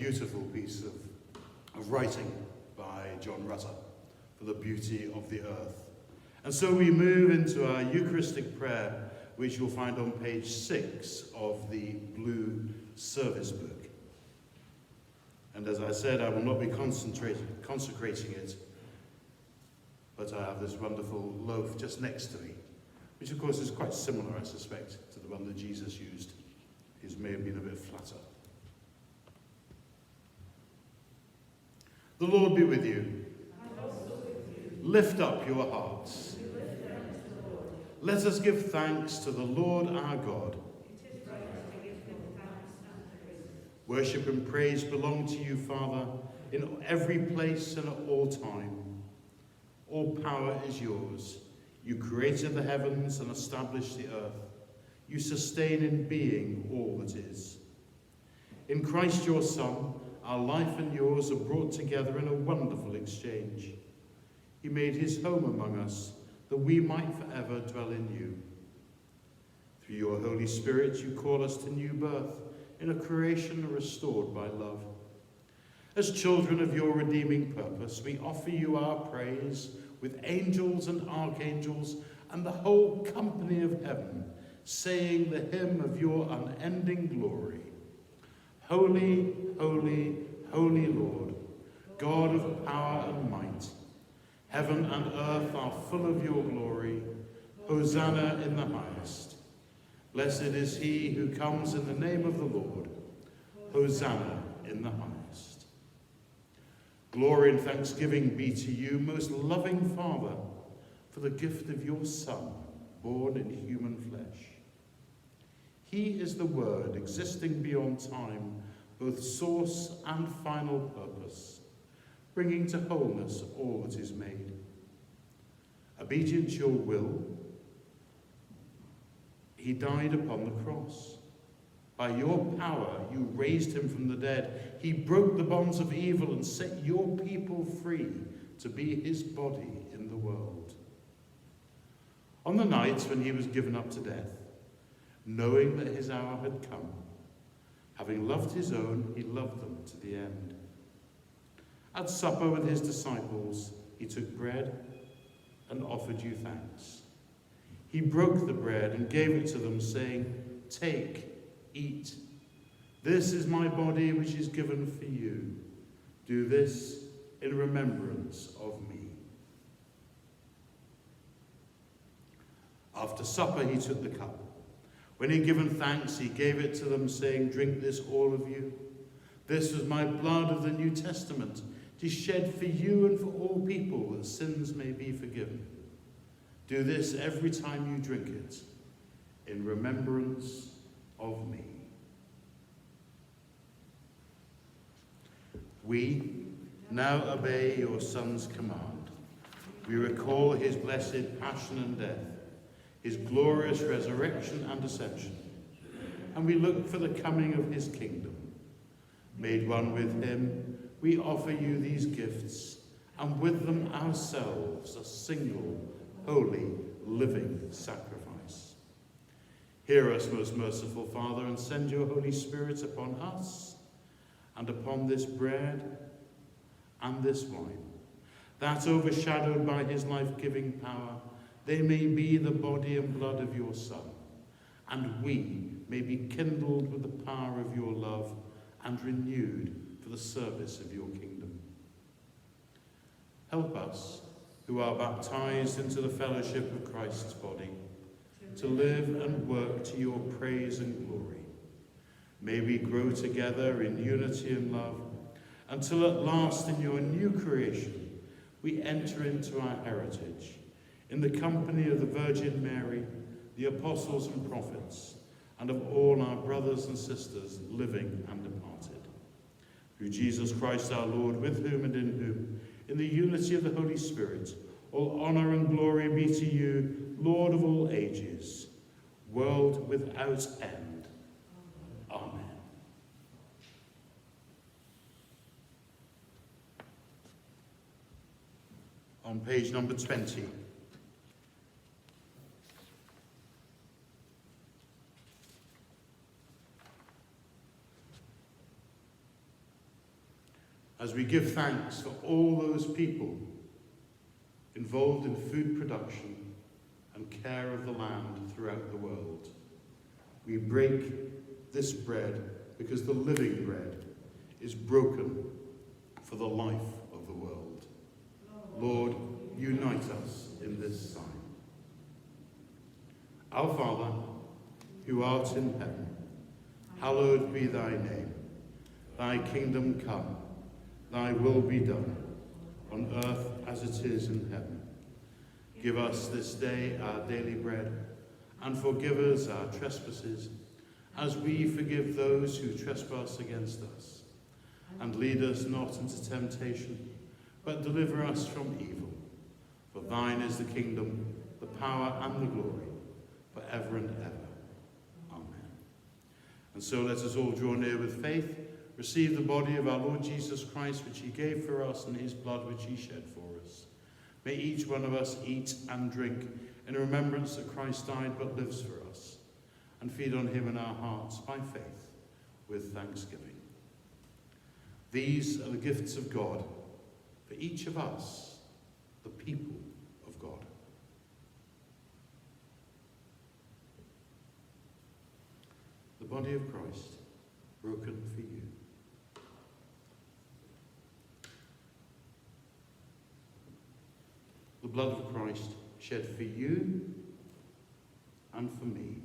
beautiful piece of writing by John Rutter for the beauty of the earth. And so we move into our Eucharistic prayer, which you'll find on page 6 of the blue service book. And as I said, I will not be consecrating it, but I have this wonderful loaf just next to me, which of course is quite similar, I suspect, to the one that Jesus used. His may have been a bit flatter. The Lord be with you. And also with you. Lift up your hearts. We lift them to the Lord. Let us give thanks to the Lord our God. It is right to give him thanks and praise. Worship and praise belong to you, Father, in every place and at all time. All power is yours. You created the heavens and established the earth. You sustain in being all that is. In Christ your Son, our life and yours are brought together in a wonderful exchange. He made his home among us, that we might forever dwell in you. Through your Holy Spirit, you call us to new birth in a creation restored by love. As children of your redeeming purpose, we offer you our praise with angels and archangels and the whole company of heaven, saying the hymn of your unending glory. Holy, holy, holy Lord, God of power and might, heaven and earth are full of your glory. Hosanna in the highest. Blessed is he who comes in the name of the Lord. Hosanna in the highest. Glory and thanksgiving be to you, most loving Father, for the gift of your Son, born in human flesh. He is the Word, existing beyond time, both source and final purpose, bringing to wholeness all that is made. Obedient to your will, he died upon the cross. By your power, you raised him from the dead. He broke the bonds of evil and set your people free to be his body in the world. On the night when he was given up to death, knowing that his hour had come, having loved his own, he loved them to the end. At supper with his disciples, he took bread and offered you thanks. He broke the bread and gave it to them, saying, "Take, eat. This is my body which is given for you. Do this in remembrance of me." After supper, he took the cup. When he had given thanks, he gave it to them, saying, "Drink this, all of you. This was my blood of the New Testament, it is shed for you and for all people, that sins may be forgiven. Do this every time you drink it, in remembrance of me." We now obey your Son's command. We recall his blessed passion and death, his glorious resurrection and ascension, and we look for the coming of his kingdom. Made one with him, we offer you these gifts, and with them ourselves a single, holy, living sacrifice. Hear us, most merciful Father, and send your Holy Spirit upon us, and upon this bread and this wine, that, overshadowed by his life-giving power, they may be the body and blood of your Son, and we may be kindled with the power of your love and renewed for the service of your kingdom. Help us, who are baptized into the fellowship of Christ's body, to live and work to your praise and glory. May we grow together in unity and love, until at last in your new creation we enter into our heritage, in the company of the Virgin Mary, the apostles and prophets, and of all our brothers and sisters, living and departed. Through Jesus Christ our Lord, with whom and in whom, in the unity of the Holy Spirit, all honor and glory be to you, Lord of all ages, world without end. Amen. On page number 20. as we give thanks for all those people involved in food production and care of the land throughout the world. We break this bread because the living bread is broken for the life of the world. Lord, unite us in this sign. Our Father, who art in heaven, hallowed be thy name. Thy kingdom come, thy will be done, on earth as it is in heaven. Give us this day our daily bread, and forgive us our trespasses, as we forgive those who trespass against us. And lead us not into temptation, but deliver us from evil. For thine is the kingdom, the power, and the glory, forever and ever. Amen. And so let us all draw near with faith, receive the body of our Lord Jesus Christ, which he gave for us, and his blood which he shed for us. May each one of us eat and drink in remembrance that Christ died but lives for us, and feed on him in our hearts by faith with thanksgiving. These are the gifts of God for each of us, the people of God. The body of Christ, broken for you. The blood of Christ shed for you and for me.